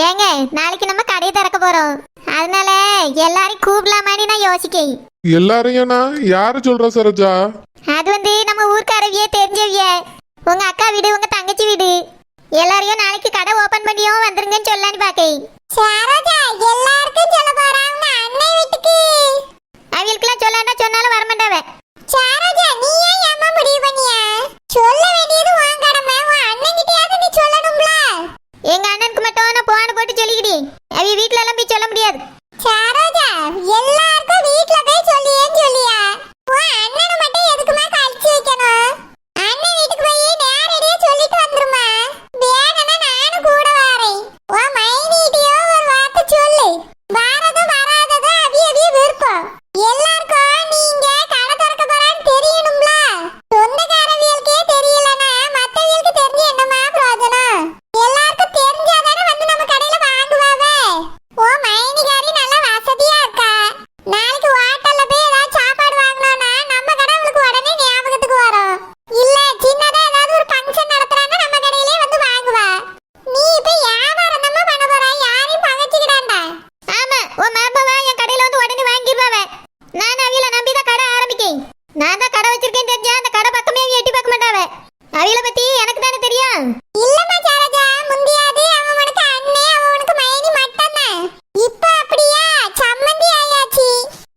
ஏங்க நாளைக்கு நம்ம கடையை திறக்க போறோம். அதனால எல்லாரையும் கூப்பிடலாமான்னு நான் யோசிக்கேன். எல்லாரையும் யாரு சொல்ற சரோஜா? அது நம்ம ஊர்க்காரவியே தெரிஞ்சவிய, உங்க அக்கா வீடு உங்க தங்கச்சி வீடு எல்லாரையும் நாளைக்கு கடை ஓபன் பண்ணியும் வந்துருங்கன்னு சொல்லலான்னு பாக்கேன். சரோஜா எல்லாருக்கும் சொல்ல போறாங்க அண்ணே வீட்டுக்கு. அவங்களுக்குலாம் சொல்லாண்டா சொன்னாலும் வர மாட்டாவே. சரோஜா நீ ஏன் அம்மா முடிவு பண்ணியா? சொல்ல வேண்டியது உன் கடமை, உன் அண்ணன் கிட்டயாவது நீ சொல்லணும்ல. எங்க அண்ணனுக்கு மட்டும் நான் போன போட்டு சொல்லிக்கிடி, அவ வீட்ல எல்லாம் போய் சொல்ல முடியாது. சரோஜா எல்லாருக்கும் வீட்ல போய் சொல்லியேன்னு சொல்லியா? உன் அண்ணனை மட்டும் எதுக்குமா கழிச்சு வைக்கணும்? அண்ணன் வீட்டுக்கு போய் நேரடியா சொல்லிட்டு வந்துருமா. வேணும்னா நானும் கூட வரேன். உன் மைனிட்டியோ ஒரு வார்த்தை சொல்லு. வரதும் வராததும் அவிய விருப்பம். எல்லாருக்கும் நீங்க கடை திறக்க போறான்னு தெரியணும்ல. சொந்தக்காரவியலுக்கே தெரியலனா மத்தவியலுக்கு தெரிஞ்சு என்னமா பிரயோஜனம்? எல்லாருக்கும் தெரிஞ்சாதானே நம்ம கடையில வாங்குவாவே. ஓ மைனிகாரி நல்லா வசதியா இருக்கா. நாளைக்கு ஹோட்டல்ல போய் ஏதாவது சாப்பாடு வாங்கணும்னா நம்ம கடை உங்களுக்கு உடனே ஞாபகத்துக்கு வரும். இல்ல சின்னதா ஏதாவது ஒரு ஃபங்க்ஷன் நடத்துறாங்க நம்ம கடையிலே வந்து வாங்குவா. நீ இப்ப வியாபாரம் தான் பண்ண போற, யாரையும் பகச்சிக்கிடாண்டா. ஆமா உன் மருமவ என் கடையில வந்து உடனே வாங்கிடுவாவே. நான் அவியல நம்பி தான் கடை ஆரம்பிக்கேன். நான் தான் கடை வச்சிருக்கேன் தெரிஞ்சா அந்த கடை பக்கமே எட்டி பார்க்க மாட்டாவே. அவியல பத்தி எனக்கு தானே தெரியும். இல்லம்மா சரோஜா, முந்தியாவது அவன் உனக்கு அண்ணே அவன் உனக்கு மைனி மட்டும்தான். இப்ப அப்படியா சம்மந்தி ஆயாச்சு.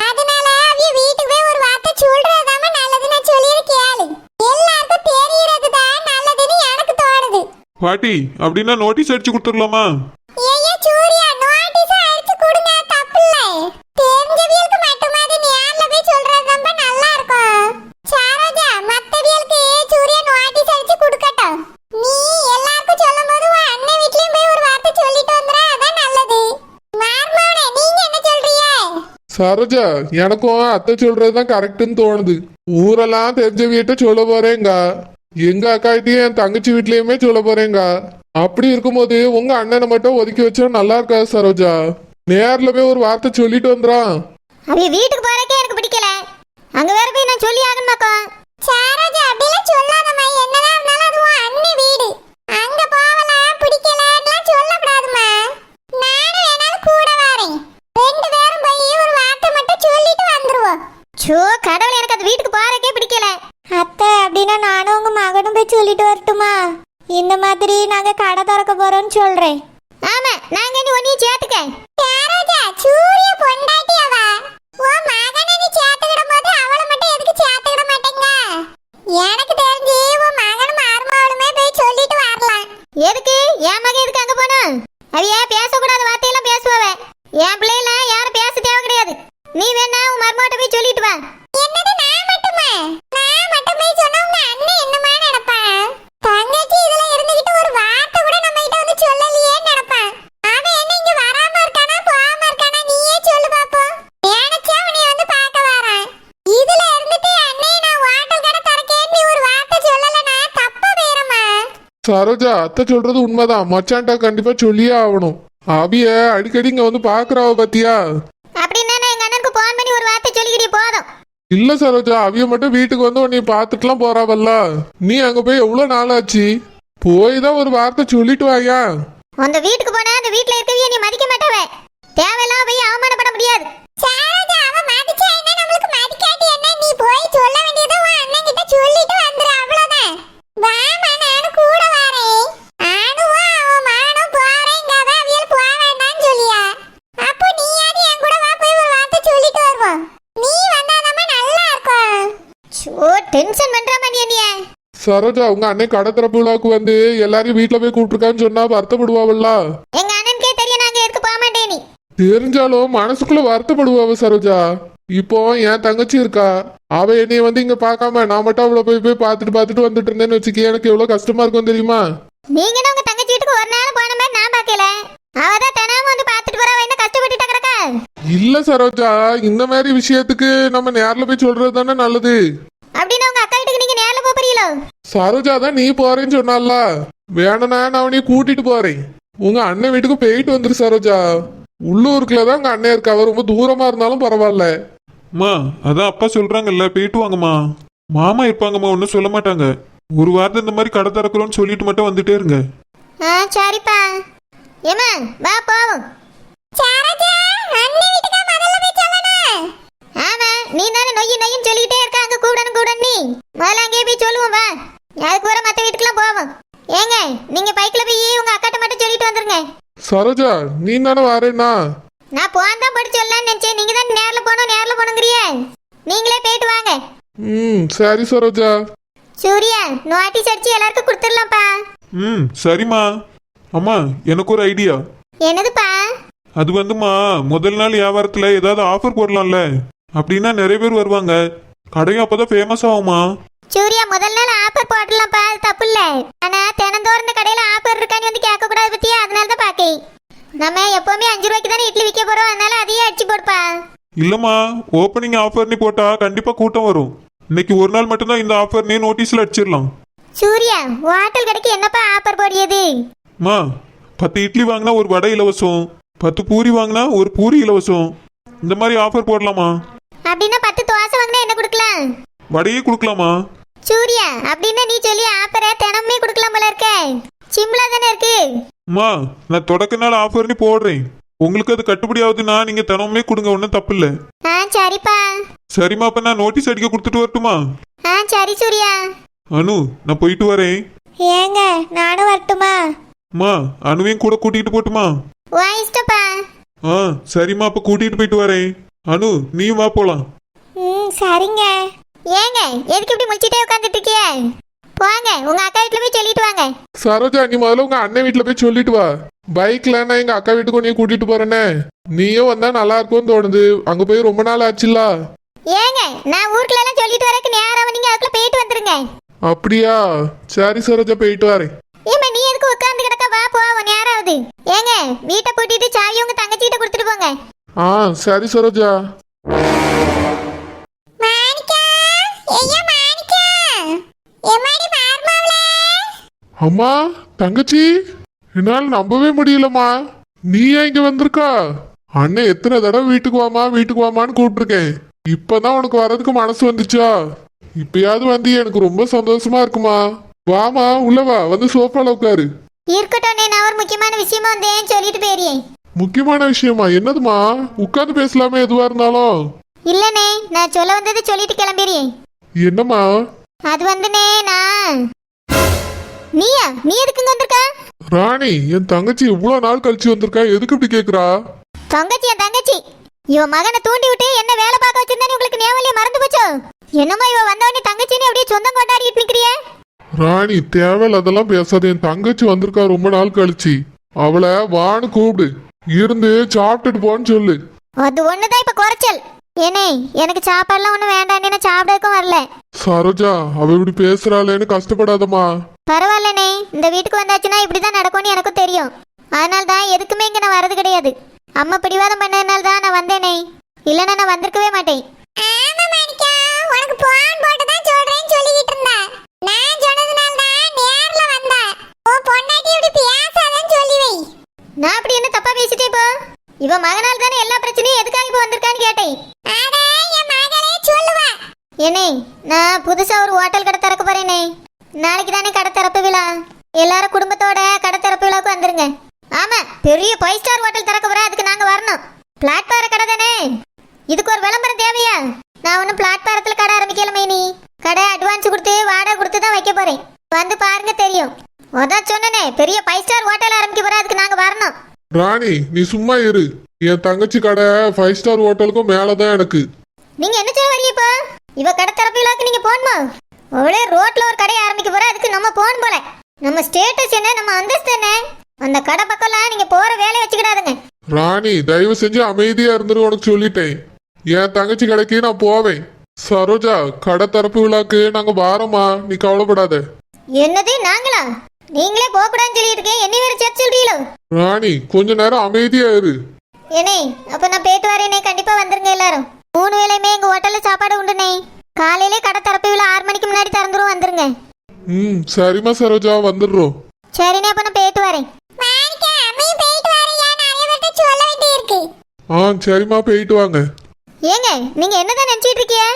அதனால அவிய வீட்டுக்கு போய் ஒரு வார்த்தை சொல்றதாம நல்லதுன்னு சொல்லியிருக்கேன். எல்லாருக்கும் தெரியறதுதான் நல்லதுன்னு எனக்கு தோணுது. பாட்டி அப்படின்னா நோட்டீஸ் அடிச்சு கொடுத்துடலாமா? ஏய்யா சூர்யா, நோட்டீஸ் அடிச்சு கொடுங்க, தப்பில்ல. தெரிஞ்சவியலுக்கு மட்டுமாது நேர்ல போய் சொல்றது ரொம்ப நல்லா இருக்கும். சரோஜா மத்தவியலுக்கு சூர்யா நோட்டீஸ் அடிச்சு கொடுக்கட்டும். நீ எல்லாருக்கும் சொல்லும்போது உன் அண்ணன் வீட்லயும் போய் ஒரு வார்த்தை சொல்லிட்டு வந்துறா, அதான் நல்லது. மார்மானே நீங்க என்ன சொல்றீங்க? சரோஜா எனக்கும் அத்தை சொல்றதுதான் கரெக்ட்னு தோணுது. ஊரெல்லாம் தெரிஞ்ச வீட்டை சொல்ல போறேங்க, எங்க அக்காட்டையும் என் தங்கச்சி வீட்லயுமே சொல்ல போறேங்க. அப்படி இருக்கும்போது உங்க அண்ணனை மட்டும் ஒதுக்கி வச்சா நல்லா இருக்காது சரோஜா. நேர்ல போய் ஒரு வார்த்தை சொல்லிட்டு வந்துறான். அவ வீட்டுக்கு போறக்கே எனக்கு பிடிக்கல, அங்க வேற போய் நான் சொல்லி ஆகணுமாக்கா. சரோஜா அப்படிலாம் சொல்லாதம்மா, என்னதான் இருந்தாலும் அது உன் அண்ணன் வீடு. அங்க போவலாம் பிடிக்கலன்னுலாம் சொல்லக்கூடாதுமா. நானும் வேணாலும் கூட வரேன். ரெண்டு பேரும் போய் ஒரு வார்த்தை மட்டும் சொல்லிட்டு வந்துருவோம். சோ கடவுளே, எனக்கு அது வீட்டுக்கு போறக்கே பிடிக்கல. அத்தை அப்படின்னா நானும் உங்க மகனும் போய் சொல்லிட்டு வரட்டுமா? இந்த மாதிரி நாங்க கடை திறக்க போறோம்னு சொல்றேன். ஆமா நாங்க நீ ஒன்னையும் சேர்த்துக்க. சரோஜா சூரிய பொண்டாட்டி அவ. ஓ மகனை நீ சேர்த்துக்கிடும் போது அவளை மட்டும் எதுக்கு சேர்த்துக்கிட மாட்டேங்க? எனக்கு தெரிஞ்சு உன் மகனும் மருமகளுமே போய் சொல்லிட்டு வரலாம். எதுக்கு என் மகன் எதுக்கு அங்க போனோம்? அவைய பேசக்கூடாத வார்த்தையெல்லாம் பேசுவாவ. என் பிள்ளைலாம் யாரும் பேச தேவை கிடையாது. நீ வேணா உன் மருமகிட்ட போய் சொல்லிட்டு வா. என்னது நான் மட்டுமா? நான் மட்டும் போய் சொன்னா உங்க அண்ணன் என்னமா நினைப்பான்? தங்கச்சி இதுல இருந்துகிட்டு ஒரு வார்த்தை கூட நம்ம கிட்ட வந்து சொல்லலையே நினைப்பான். அவன் என்ன இங்க வராம இருக்கானா போகாம இருக்கானா நீயே சொல்லு பாப்போம். நினைச்சா அவனை வந்து பார்க்க வரான். இதுல இருந்துட்டு அண்ணே நான் ஹோட்டல் கடை திறக்கேன்னு ஒரு வார்த்தை சொல்லலனா தப்பா போயிருமா? சரோஜா அத்தை சொல்றது உண்மைதான், மச்சான்டா கண்டிப்பா சொல்லியே ஆகணும். அவிய அடிக்கடி இங்க வந்து பாக்குறாவ பத்தியா? அப்படின்னா நான் எங்க அண்ணனுக்கு போன் பண்ணி ஒரு வார்த்தை சொல்லிக்கிட்டே போதும். இல்ல சரோஜா, அவிய மட்டும் வீட்டுக்கு வந்து உன்னை பாத்துட்டுலாம் போறாவல்ல. நீ அங்க போய் எவ்வளவு நாள் ஆச்சு? போய் தான் ஒரு வார்த்தை சொல்லிட்டு வாயா. அந்த வீட்டுக்கு போனா அந்த வீட்ல இருக்கவிய நீ மதிக்க மாட்டவே. தேவையில்லாம போய் அவமானப்பட முடியாது. சரோஜா அவ மதிச்சா என்ன, நம்மளுக்கு மதிக்காட்டி என்ன? நீ போய் சொல்ல வேண்டியது உன் அண்ணன் கிட்ட சொல்லிட்டு வந்துரு, அவ்வளவுதான். வாமா நானும் கூட வரேன். ஆனுவா அவ மானும் போறேங்கவே அவியல் போக வேண்டாம்னு சொல்லியா? அப்போ நீ யாரு என் கூட வா, போய் ஒரு வார்த்தை சொல்லிட்டு வருவோம். நீ வந்தாதாம்மா நல்லா இருக்கும். சோ டென்ஷன் பண்றாமா நீ என்னைய. சரோஜா உங்க அண்ணன் கடை திறப்பு விழாவுக்கு வந்து எல்லாரையும் வீட்டுல போய் கூப்பிட்டுருக்கான்னு சொன்னா வருத்தப்படுவாவல்ல. எங்க அண்ணனுக்கே தெரியும் நாங்க எதுக்கு போக மாட்டேன். நீ தெரிஞ்சாலும் மனசுக்குள்ள வருத்தப்படுவாவ சரோஜா. இப்போ என் தங்கச்சி இருக்கா, அவ என்னைய வந்து இங்க பாக்காம நான் மட்டும் அவளை போய் பாத்துட்டு வந்துட்டு இருந்தேன்னு வச்சுக்க, எனக்கு எவ்வளவு கஷ்டமா இருக்கும் தெரியுமா? நீங்க உங்க தங்கச்சி வீட்டுக்கு ஒரு நாள் போன மாதிரி நான் பாக்கல. அவதான் தினமும் வந்து பாத்துட்டு போறா, என்ன கஷ்டப்பட்டுட்டா கிடக்கா? இல்ல சரோஜா, இந்த மாதிரி விஷயத்துக்கு நம்ம நேர்ல போய் சொல்றது தானே நல்லது. அப்படின்னா உங்க அக்கா வீட்டுக்கு நீங்க நேர்ல போறீங்களோ? சரோஜா தான் நீ போறேன்னு சொன்னால, வேணும்னா நான் அவனைய கூட்டிட்டு போறேன். உங்க அண்ணன் வீட்டுக்கு போயிட்டு வந்துரு சரோஜா. உள்ளூருக்குள்ளதான் உங்க அண்ணன் இருக்கா, ரொம்ப தூரமா இருந்தாலும் பரவாயில்ல. அம்மா அதான் அப்பா சொல்றாங்கல்ல, போயிட்டு வாங்கம்மா. மாமா இருப்பாங்கம்மா, ஒன்றும் சொல்ல மாட்டாங்க. ஒரு வாரத்தை இந்த மாதிரி கடை திறக்கிறோன்னு சொல்லிட்டு மட்டும் வந்துட்டே இருங்க. சரிப்பா. ஏமா வா போவோம். சரோஜா அண்ணி வீட்டுக்கு முதல்ல போய் சொல்லணும். ஆமா நீ தானே நொய்யின்னு சொல்லிக்கிட்டே இருக்க அங்க கூடணும் நீ முதல்ல அங்கேயே போய் சொல்லுவோம் வா. அதுக்கு வர மற்ற வீட்டுக்குலாம் போவோம். ஏங்க நீங்க பைக்ல போய் உங்க அக்காட்ட மட்டும் சொல்லிட்டு வந்துருங்க. சரோஜா நீ தானே வரேன்னா? நான் போன் தான் போட்டு சொல்லலாம்னு நினைச்சேன். நீங்க தான் நேர்ல போணுங்கிறியே. நீங்களே போயிட்டு வாங்க. சரி சரோஜா. சூர்யா நோட்டீஸ் அடிச்சு எல்லாருக்கும் கொடுத்துடலாம்ப்பா. சரிம்மா. அம்மா எனக்கு ஒரு ஐடியா. என்னதுப்பா? அது வந்துமா முதல் நாள் வியாபாரத்துல ஏதாவது ஆஃபர் போடலாம்ல, அப்படின்னா நிறைய பேர் வருவாங்க, கடையும் அப்பதான் ஃபேமஸ் ஆகுமா. சூர்யா முதல் நாள் ஆஃபர் போடலாம்ப்பா, அது தப்பு இல்ல. ஆனா தினந்தோறும் இந்த கடையில ஆஃபர் இருக்கான்னு வந்து கேட்க கூடாது பத்தியா, அதனால தான் பாக்கேன். நம்ம எப்பவுமே 5 ரூபாய்க்கு தானே இட்லி விற்க போறோம், அதனால அதையே அடிச்சு போடுப்பா. இல்லம்மா, ஓப்பனிங் ஆஃபர்னு போட்டா கண்டிப்பா கூட்டம் வரும். இன்னைக்கு ஒரு நாள் மட்டும்தான் இந்த ஆஃபர்னு நோட்டீஸ்ல அடிச்சிடலாம். சூர்யா ஹோட்டல் கடைக்கு என்னப்பா ஆஃபர் போடியது? மா 10 இட்லி வாங்கினா ஒரு வடை இலவசம், 10 பூரி வாங்கினா ஒரு பூரி இலவசம், இந்த மாதிரி ஆஃபர் போடலாமா? அப்படின்னா 10 தோசை வாங்கினா என்ன கொடுக்கலாம்? வடையே கொடுக்கலாமா? சூர்யா அப்படின்னா நீ சொல்லி ஆஃபரை தினமுமே கொடுக்கலாம் போல இருக்க. சிம்பிளா தானே இருக்கு. மா நான் தொடக்க நாள் ஆஃபர்னு போடுறேன், உங்களுக்கு அது கட்டுப்படி ஆகுதுன்னா நீங்க தினமுமே கொடுங்க, ஒன்றும் தப்பு இல்லை. சரிப்பா. சரிம்மா, அப்ப நான் நோட்டீஸ் அடிக்க கொடுத்துட்டு வரட்டுமா? சரி சூர்யா. அனு நான் போயிட்டு வரேன். ஏங்க நானும் வரட்டுமா? மா அனுவையும் கூட கூட்டிட்டு போட்டுமா? இஷ்டப்பா. சரிம்மா, அப்ப கூட்டிட்டு போயிட்டு வரேன். அனு நீயும் வா போலாம். சரிங்க. ஏங்க எதுக்கு இப்படி முடிச்சிட்டே உட்காந்துட்டு இருக்கிய? போங்க உங்க அக்கா வீட்டுல போய் சொல்லிட்டு வாங்க. சரோஜா நீ முதல்ல உங்க அண்ணன் வீட்டுல போய் சொல்லிட்டு வா. பைக்ல நான் எங்க அக்கா வீட்டுக்கு நீ கூட்டிட்டு போறேனே, நீயும் வந்தா நல்லா இருக்கும்னு தோணுது. அங்க போய் ரொம்ப நாள் ஆச்சுல்ல. ஏங்க நான் ஊருக்குள்ள எல்லாம் சொல்லிட்டு வரக்கு நேரம், நீங்க அதுக்குள்ள போயிட்டு வந்துருங்க. அப்படியா? சரி சரோஜா போயிட்டு வரேன். ஏமா நீ எதுக்கு உட்கார்ந்து கிடக்க? வா போவோம், நேரம் ஆகுது. ஏங்க வீட்டை பூட்டிட்டு சாவி உங்க தங்கச்சிட்ட கொடுத்துட்டு போங்க. சரி சரோஜா. அம்மா தங்கச்சி, என்னால நம்பவே முடியலம்மா. நீ ஏன் இங்க வந்திருக்கா? அண்ணன் எத்தனை தடவை வீட்டுக்கு வாமான்னு கூப்பிட்டுருக்கேன். இப்பதான் உனக்கு வர்றதுக்கு மனசு வந்துச்சா? இப்பயாவது வந்து எனக்கு ரொம்ப சந்தோஷமா இருக்குமா. வாமா உள்ள வா, வந்து சோஃபால உட்காரு. இருக்கட்டும், நான் ஒரு முக்கியமான விஷயமா வந்தேன், சொல்லிட்டு போயிருக்கேன். முக்கியமான விஷயமா? என்னதுமா? உட்கார்ந்து பேசலாமே எதுவா இருந்தாலும். இல்லனே, நான் சொல்ல வந்ததை சொல்லிட்டு கிளம்பிடுறேன். என்னம்மா? அது வந்துனே நீ எதுக்குங்க வந்திருக்க? ராணி, என் தங்கச்சி இவ்வளவு நாள் கழிச்சு வந்திருக்கா, எதுக்கு இப்படி கேக்குறா? தங்கச்சி என் தங்கச்சி. இவன் மகனை தூண்டி விட்டு என்ன வேலை பார்க்க வச்சிருந்தா உங்களுக்கு ஞாபகம் மறந்து போச்சோ? என்னமோ இவ வந்தவனே தங்கச்சின்னு அப்படியே சொந்தம் கொண்டாடிட்டு நிக்கிறிய. ராணி தேவையில்ல அதெல்லாம் பேசாத. என் தங்கச்சி வந்திருக்கா ரொம்ப நாள் கழிச்சு. அவளை வான்னு கூப்பிடு, இருந்து சாப்பிட்டுட்டு போன்னு சொல்லு. அது ஒண்ணுதான் இப்ப குறைச்சல். ஏனே எனக்கு சாப்பாடுலாம் ஒண்ணும் வேண்டாம், நான் சாப்பிடக்கும் வரல. சரோஜா அவ இப்படி பேசுறாளேன்னு கஷ்டப்படாதம்மா. பரவாயில்லனே, இந்த வீட்டுக்கு வந்தாச்சுன்னா இப்படிதான் நடக்கும்னு எனக்கும் தெரியும். அதனால தான் எதுக்குமே இங்க நான் வரது கிடையாது. அம்மா பிடிவாதம் பண்ணதுனால தான் நான் வந்தேனே, இல்லைன்னா நான் வந்திருக்கவே மாட்டேன். உனக்கு போன் போட்டு தான் சொல்றேன்னு சொல்லிக்கிட்டு இருந்தேன். நான் சொன்னதுனால தான் நேர்ல வந்தேன். ஓ பொண்டாட்டி இப்படி பேசாதன்னு சொல்லி வை. நான் அப்படி என்ன தப்பா பேசிட்டே இப்போ? இவ மகனால தானே எல்லா பிரச்சனையும், எதுக்காக இப்போ வந்திருக்கான்னு கேட்டேன். அட என் மகளே சொல்லுவா. ஏனே நான் புதுசா ஒரு ஹோட்டல் கடை திறக்க போறேனே. நாளைக்கு தானே கடை திறப்பு விழா. எல்லாரும் குடும்பத்தோட கடை திறப்பு விழாவுக்கு வந்துருங்க. ஆமா, பெரிய 5 ஸ்டார் ஹோட்டல் திறக்க போறேன், அதுக்கு நாங்க வரணும். பிளாட்பார கடை தானே, இதுக்கு ஒரு விளம்பரம் தேவையா? நான் ஒன்னும் பிளாட்பாரத்துல கடை ஆரம்பிக்கல மைனி. கடை அட்வான்ஸ் கொடுத்து வாடகை கொடுத்து தான் வைக்க போறேன். வந்து பாருங்க தெரியும். அதான் சொன்னனே, பெரிய 5 ஸ்டார் ஹோட்டல் ஆரம்பிக்க போறேன், அதுக்கு நாங்க வரணும். ராணி நீ சும்மா இரு. என் தங்கச்சி கடை 5 ஸ்டார் ஹோட்டலுக்கும் மேலதான் எனக்கு. நீங்க என்ன சொல்ல வரீங்க இப்போ? இவ கடை திறப்பு விழாக்கு நீங்க போகணுமா? அவளே ரோட்ல ஒரு கடை ஆரம்பிக்க போற, அதுக்கு நம்ம போகணும் போல. நம்ம ஸ்டேட்டஸ் என்ன, நம்ம அந்தஸ்து என்ன? அந்த கடை பக்கம்லாம் நீங்க போற வேலையை வச்சுக்கிடாதுங்க. ராணி தயவு செஞ்சு அமைதியா இருந்துரு, உனக்கு சொல்லிட்டேன். என் தங்கச்சி கடைக்கு நான் போவேன். சரோஜா கடை திறப்பு விழாக்கு நாங்க வாரோமா, நீ கவலைப்படாத. என்னது நாங்களா? நீங்களே போக கூடாதுன்னு சொல்லிட்டு இருக்கேன், என்ன வேற சேர்த்து சொல்றீங்களோ? ராணி கொஞ்ச நேரம் அமைதியா இரு. ஏனே அப்ப நான் போயிட்டு வரேனே, கண்டிப்பா வந்துருங்க எல்லாரும். 3 வேளையுமே எங்க ஹோட்டல்ல சாப்பாடு உண்டுனே. காலையிலே கடை திறப்பு விழா 6 மணிக்கு முன்னாடி திறந்துரும், வந்துருங்க. சரிம்மா சரோஜா வந்துடுறோம். சரிண்ணே, அப்ப நான் போயிட்டு வரேன். சரிம்மா போயிட்டு வாங்க. ஏங்க நீங்க என்னதான் நினைச்சிட்டு இருக்கீங்க?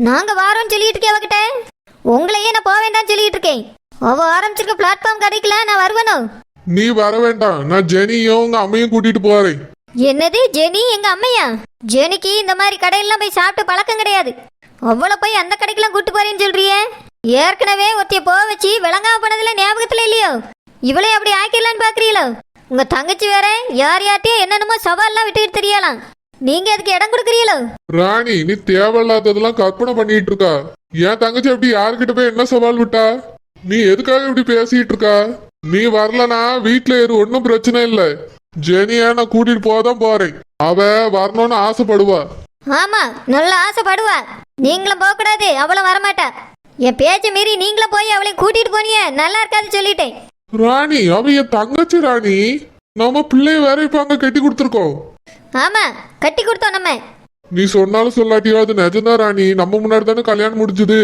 நாங்க வாரோம்னு சொல்லிட்டு இருக்கேன் அவகிட்ட. உங்களையே நான் போக வேண்டாம்னு சொல்லிட்டு இருக்கேன். அவ ஆரம்பிச்சிருக்க பிளாட்ஃபார்ம் கடைக்குலாம் நான் வருவனும். நீ வர வேண்டாம், நான் ஜெனியும் உங்க அம்மையும் கூட்டிட்டு போறேன். என்னது ஜெனி எங்க அம்மையா? ஜெனிக்கு இந்த மாதிரி கடையெல்லாம் போய் சாப்பிட்டு பழக்கம் கிடையாது. அவ்வளோ போய் அந்த கடைக்கெல்லாம் கூட்டு போறேன்னு சொல்றியே? ஏற்கனவே ஒருத்தைய போக வச்சு விளங்காம போனதுல ஞாபகத்துல இல்லையோ? இவளே அப்படி ஆக்கிடலான்னு பாக்குறீங்களோ? உங்க தங்கச்சி வேற யார் யார்ட்டையும் என்னென்னமோ சவால்லாம் விட்டுக்கிட்டு தெரியலாம். நீங்க அதுக்கு இடம் கொடுக்குறீங்களோ? ராணி, நீ தேவையில்லாததெல்லாம் கற்பனை பண்ணிட்டு இருக்கா. என் தங்கச்சி அப்படி யாருக்கிட்ட போய் என்ன சவால் விட்டா? நீ எதுக்காக இப்படி பேசிட்டு இருக்கா? நீ வரலனா வீட்டுல இரு, ஒன்னும் பிரச்சனை இல்ல. ஜெனிய நான் கூட்டிட்டு போதான் போறேன். அவ வரணும்னு ஆசைப்படுவா. ஆமா, நல்ல ஆசைப்படுவா. நீங்களும் போக கூடாது, அவளும் வரமாட்டா. என் பேச்ச மீறி நீங்களும் போய் அவளை கூட்டிட்டு போனீங்க நல்லா இருக்காது சொல்லிட்டேன். ராணி, அவ என் தங்கச்சி ராணி. நம்ம பிள்ளைய வேற இப்ப அங்க கட்டி கொடுத்துருக்கோம். ஆமா, கட்டி கொடுத்தோம் நம்ம. நீ சொன்னாலும் சொல்லாட்டியோ அது நிஜம்தான் ராணி. நம்ம முன்னாடி தானே கல்யாணம் முடிஞ்சது.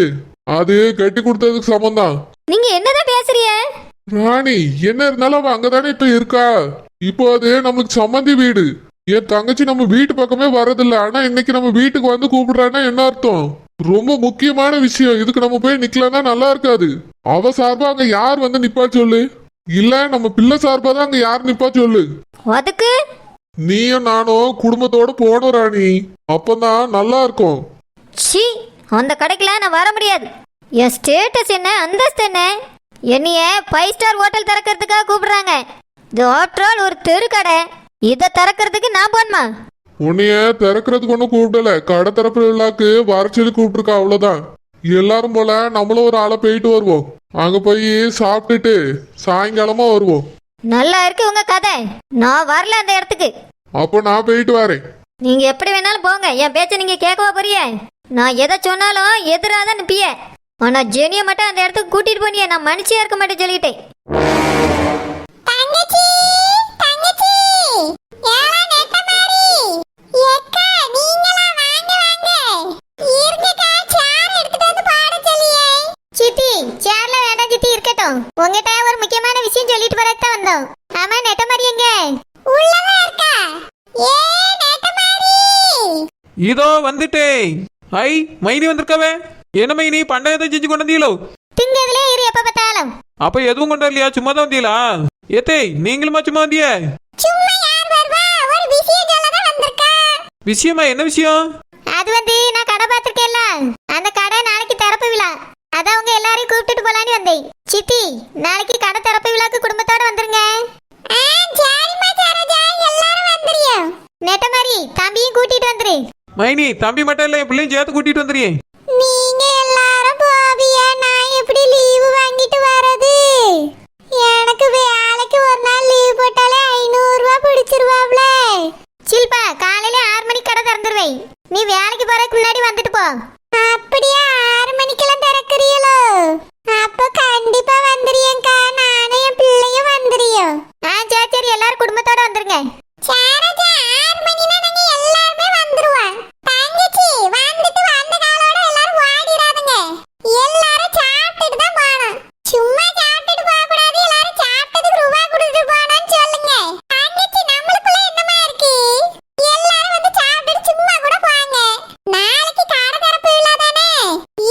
அது கட்டி கொடுத்ததுக்கு சமம் தான். நீங்க என்னதான் பேசுறீங்க ராணி? என்ன இருந்தாலும் அவ அங்கதானே இப்ப இருக்கா. இப்போ அது நம்மளுக்கு சம்மந்தி வீடு. என் தங்கச்சி நம்ம வீட்டு பக்கமே வரதில்ல. ஆனா இன்னைக்கு நம்ம வீட்டுக்கு வந்து கூப்பிடுறான்னா என்ன அர்த்தம்? ரொம்ப முக்கியமான விஷயம். இதுக்கு நம்ம போய் நிக்கலன்னா நல்லா இருக்காது. அவ சார்பா அங்க யார் வந்து நிப்பா சொல்லு? இல்ல நம்ம பிள்ளை சார்பா தான் அங்க யார் நிப்பா சொல்லு? அதுக்கு நீயும் நானும் குடும்பத்தோட போனோம் ராணி. அப்பதான் நல்லா இருக்கும். சி, அந்த கடைக்கெல்லாம் நான் வர முடியாது. என் ஸ்டேட்டஸ் என்ன, அந்தஸ்து என்ன? என்னைய 5 ஸ்டார் ஹோட்டல் திறக்கிறதுக்காக கூப்பிடுறாங்க. இது ஆஃப்டர் ஆல் ஒரு தெரு கடை. இதை திறக்கிறதுக்கு நான் போனமா? உன்னைய திறக்கிறதுக்கு ஒன்னும் கூப்பிடல. கடை திறப்பு விழாக்கு வர சொல்லி கூப்பிட்டுருக்கா, அவ்வளவுதான். எல்லாரும் போல நம்மளும் ஒரு ஆளை போயிட்டு வருவோம். அங்க போய் சாப்பிட்டுட்டு சாயங்காலமா வருவோம். நல்லா இருக்கு உங்க கதை. நான் வரல அந்த இடத்துக்கு. அப்போ நான் போயிட்டு வரேன். நீங்க எப்படி வேணாலும் போங்க, என் பேச்ச நீங்க கேட்கவா போறிய? நான் எதை சொன்னாலும் எதிராதான் நிப்பிய. ஆனா ஜெனிய மட்டும் அந்த இடத்துக்கு கூட்டிட்டு போனிய நான் மனுஷியா இருக்க மாட்டேன் சொல்லிட்டேன். தங்கச்சி, தங்கச்சி, ஏலா நெட்டமாரி, ஏக்கா நீங்களா வாங்க வாங்க. இருங்கக்கா, சேர் எடுத்துட்டு வந்து பாட சொல்லியே. சித்தி, சேர்ல வேண்டாம் சித்தி, இருக்கட்டும். உங்ககிட்ட ஒரு முக்கியமான விஷயம் சொல்லிட்டு வரக்கு தான் வந்தோம். ஆமா, நெட்டமாரி எங்க? உள்ளதான் இருக்கா. ஏ நெட்டமாரி, இதோ வந்துட்டேன். ஐ, மைனி வந்திருக்கவே. என்ன மைனி, பண்டகத்தை செஞ்சு கொண்டு வந்தீங்களோ? திங்கதுலே இரு எப்ப பார்த்தாலும். அப்ப எதுவும் கொண்டு வரலையா? சும்மா தான் வந்தீங்களா? ஏத்தே, நீங்களுமா சும்மா வந்திய? சும்மா யார் வருவா? ஒரு விஷயம் சொல்ல தான் வந்திருக்கா. விஷயமா? என்ன விஷயம்? அது வந்து நான் கடை பார்த்திருக்கேன்ல, அந்த கடை நாளைக்கு திறப்பு விழா. அதான் உங்க எல்லாரையும் கூப்பிட்டுட்டு போலான்னு வந்தேன். சித்தி, நாளைக்கு கடை திறப்பு விழாக்கு குடும்பத்தோட வந்துருங்க. சரிம்மா சரோஜா, எல்லாரும் வந்துறியோ? நெட்டமாரி, தம்பியும் கூட்டிட்டு வந்துரு. மைனி, தம்பி மட்டும் இல்ல, என் பிள்ளையும் சேர்த்து கூட்டிட்டு வந்துறியே. நீங்க எல்லாரும் போவியா? நான் எப்படி லீவு வாங்கிட்டு வரது? எனக்கு வேலைக்கு ஒரு நாள் லீவு போட்டாலே 500 ரூபாய் பிடிச்சிருவாப்ல. சில்பா, காலையில 6 மணிக்கு கடை திறந்துருவேன். நீ வேலைக்கு போறதுக்கு முன்னாடி வந்துட்டு போ. அப்படியே 6 மணிக்கெல்லாம் திறக்கிறீங்களோ? அப்ப கண்டிப்பா வந்துறியேக்கா. நானும் என் பிள்ளையும் வந்துறியோம். சரி சரி, எல்லாரும் குடும்பத்தோட வந்துருங்க. சரோஜா, 6 மணினா நாங்க எல்லாருமே வந்துருவோம். தங்கச்சி, வந்துட்டு வந்த காலோட எல்லாரும் ஓடிராதுங்க. எல்லாரும் சாப்பிட்டுட்டு தான் போகணும். சும்மா சாப்பிட்டுட்டு போக கூடாது. எல்லாரும் சாப்பிட்டதுக்கு ரூபாய் கொடுத்துட்டு போகணும்னு சொல்லுங்க. தங்கச்சி, நம்மளுக்குள்ள என்னமா இருக்கு? எல்லாரும் வந்து சாப்பிட்டுட்டு சும்மா கூட போங்க. நாளைக்கு கடை திறப்பு விழா தானே?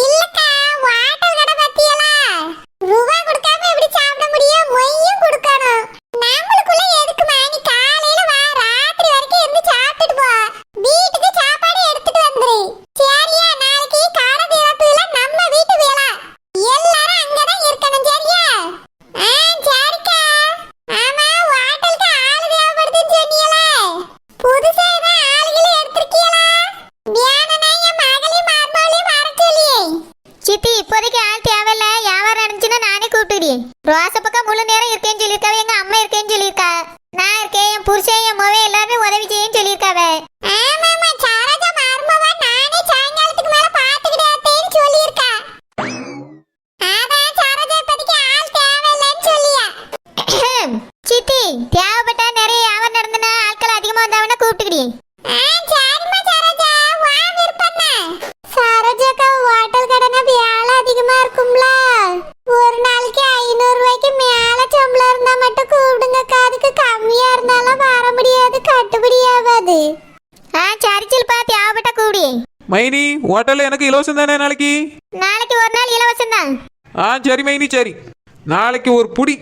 இல்லக்கா, ஹோட்டல் கடை பத்தியலா? ரூபாய் கொடுக்காம எப்படி சாப்பிட முடியும்? மொய்யும் கொடுக்கணும். நம்மளுக்குள்ள எதுக்கு மாணி? காலையில வா, ராத்திரி வரைக்கும் இருந்து சாப்பிட்டுட்டு போ. வீட்டுக்கு சாப்பாடு எடுத்துட்டு வந்துரு. சரியா? நாளைக்கு கடை திறப்பு விழா, நம்ம வீட்டு விழா. எல்லாரும் அங்கதான் இருக்கணும். சரியா? சரிக்கா. ஆமா, ஹோட்டலுக்கு ஆளு தேவைப்படுதுன்னு சொன்னீங்களே, புதுசா ஏதாவது ஆளுகளை எடுத்திருக்கீங்களா? வேணும்னா என் மகளையும் மருமகளையும் வர சொல்லியே. சித்தி, இப்போதைக்கு ஆள் தேவையில்ல. வியாபாரம் நடந்துச்சுன்னா நானே கூப்பிட்டுக்கிறேன். ரோச பக்கம் முழு நேரம் இருக்கேன்னு சொல்லியிருக்காவே. எங்க அம்மா இருக்கேன்னு சொல்லியிருக்கா. நான் இருக்கேன், என் புருஷன், என் மொவே எல்லாருமே உதவி செய்யன்னு சொல்லியிருக்காவே. ஆமாமா, சரோஜா மருமவா நானே சாயங்காலத்துக்கு மேல பாத்துக்கிட்டேன்னு சொல்லியிருக்கா. அதான் சரோஜா இப்போதைக்கு ஆள் தேவையில்லைன்னு சொல்லியா. சித்தி, தேவைப்பட்டா நிறைய வியாபாரம் நடந்துனா ஆட்கள் அதிகமா வந்தாவனா கூப்பிட்டுக்கிறேன். சரிம்மா சரோஜா, வா விருப்பம்னா. சரோஜாக்கா, ஹோட்டல் கடைனா வேலை அதிகமா இருக்கும்ல. ஒரு நாளைக்கு 500 ரூபாய்க்கு மேல சம்பளம் இருந்தா மட்டும் கூப்பிடுங்கக்கா. அதுக்கு கம்மியா இருந்தாலும் வர முடியாது, கட்டுப்படி ஆகாது. சரி சில்பா, தேவைப்பட்டா கூப்பிடு. மைனி, ஹோட்டல்ல எனக்கு இலவசம் தானே நாளைக்கு? நாளைக்கு ஒரு நாள் இலவசம் தான். சரி மைனி, சரி. நாளைக்கு ஒரு புடி